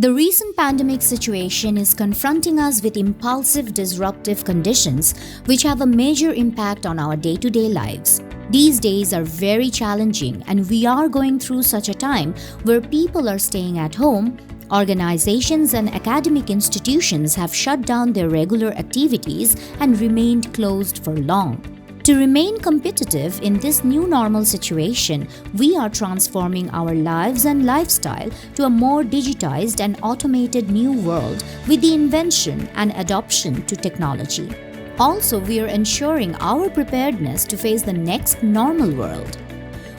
The recent pandemic situation is confronting us with impulsive, disruptive conditions which have a major impact on our day-to-day lives. These days are very challenging, and we are going through such a time where people are staying at home. Organizations and academic institutions have shut down their regular activities and remained closed for long. To remain competitive in this new normal situation, we are transforming our lives and lifestyle to a more digitized and automated new world with the invention and adoption to technology. Also, we are ensuring our preparedness to face the next normal world.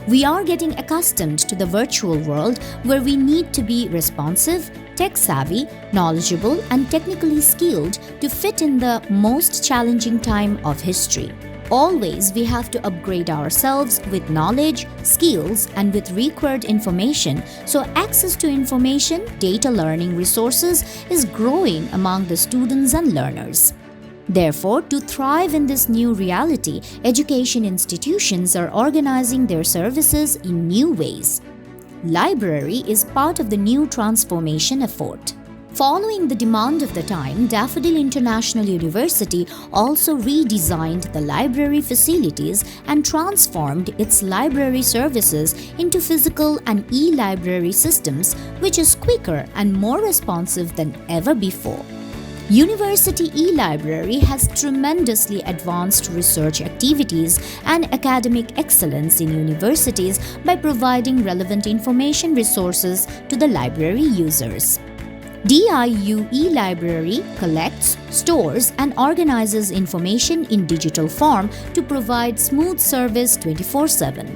We are getting accustomed to the virtual world where we need to be responsive, tech-savvy, knowledgeable, and technically skilled to fit in the most challenging time of history. Always, we have to upgrade ourselves with knowledge, skills, and with required information, so access to information, data learning resources is growing among the students and learners. Therefore, to thrive in this new reality, education institutions are organizing their services in new ways. Library is part of the new transformation effort. Following the demand of the time, Daffodil International University also redesigned the library facilities and transformed its library services into physical and e-library systems, which is quicker and more responsive than ever before. University e-Library has tremendously advanced research activities and academic excellence in universities by providing relevant information resources to the library users. DIU e-Library collects, stores, and organizes information in digital form to provide smooth service 24/7.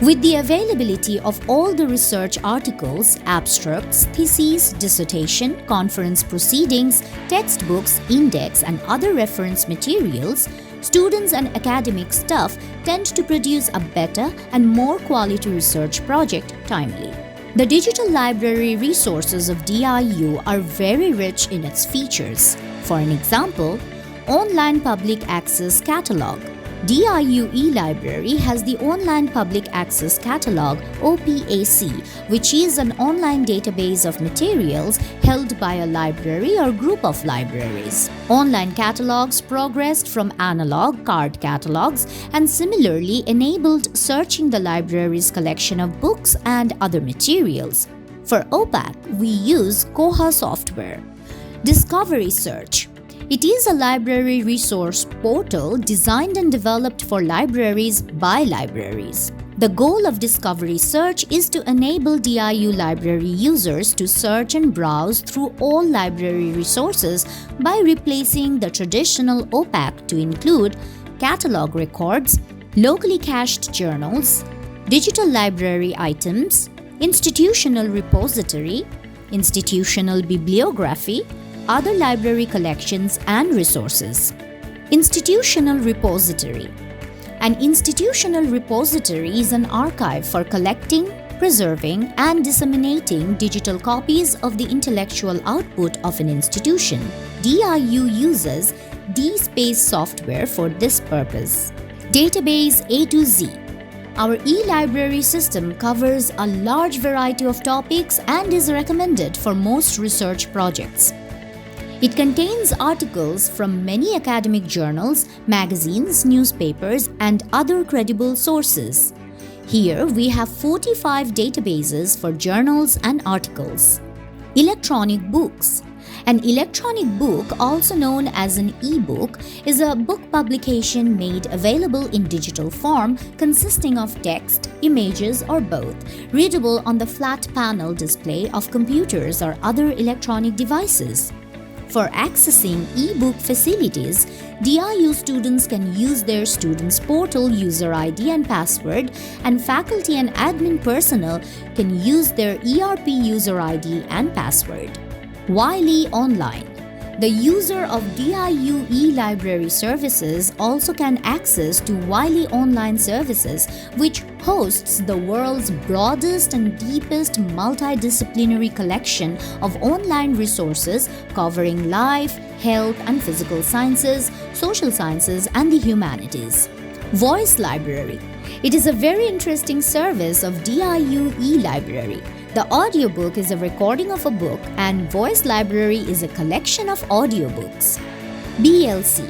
With the availability of all the research articles, abstracts, theses, dissertation, conference proceedings, textbooks, index, and other reference materials, students and academic staff tend to produce a better and more quality research project timely. The digital library resources of DIU are very rich in its features. For an example, Online Public Access Catalog. DIU e-Library has the Online Public Access Catalog (OPAC), which is an online database of materials held by a library or group of libraries. Online catalogs progressed from analog card catalogs and similarly enabled searching the library's collection of books and other materials. For OPAC, we use Koha software. Discovery Search. It is a library resource portal designed and developed for libraries by libraries. The goal of Discovery Search is to enable DIU library users to search and browse through all library resources by replacing the traditional OPAC to include catalog records, locally cached journals, digital library items, institutional repository, institutional bibliography, other library collections and resources. Institutional repository. An institutional repository is an archive for collecting, preserving, and disseminating digital copies of the intellectual output of an institution. DIU uses DSpace software for this purpose. Database A to Z. Our e-library system covers a large variety of topics and is recommended for most research projects. It contains articles from many academic journals, magazines, newspapers, and other credible sources. Here we have 45 databases for journals and articles. Electronic books. An electronic book, also known as an e-book, is a book publication made available in digital form consisting of text, images, or both, readable on the flat panel display of computers or other electronic devices. For accessing e-book facilities, DIU students can use their students' portal user ID and password, and faculty and admin personnel can use their ERP user ID and password. Wiley Online. The user of DIU e-library services also can access to Wiley Online Services, which hosts the world's broadest and deepest multidisciplinary collection of online resources covering life, health and physical sciences, social sciences, and the humanities. Voice Library. It is a very interesting service of DIU e-library. The audiobook is a recording of a book and voice library is a collection of audiobooks. BLC.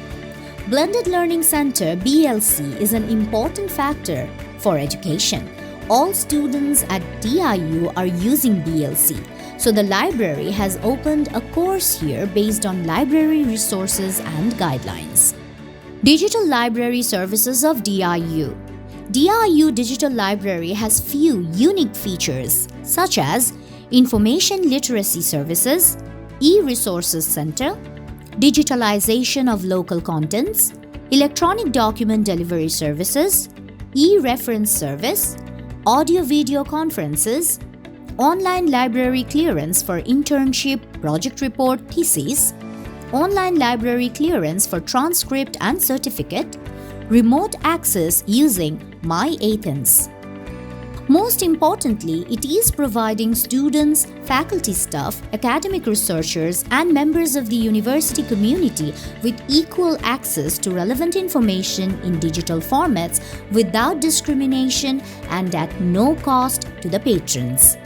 Blended Learning Center (BLC) is an important factor for education. All students at DIU are using BLC, so the library has opened a course here based on library resources and guidelines. Digital Library Services of DIU. DIU Digital Library has few unique features such as Information Literacy Services, E-Resources Center, Digitalization of Local Contents, Electronic Document Delivery Services, E-Reference Service, Audio-Video Conferences, Online Library Clearance for Internship, Project Report, Thesis, Online Library Clearance for Transcript and Certificate, Remote Access using MyAthens. Most importantly, it is providing students, faculty staff, academic researchers, and members of the university community with equal access to relevant information in digital formats without discrimination and at no cost to the patrons.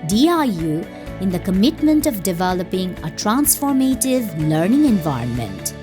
DIU in the commitment of developing a transformative learning environment.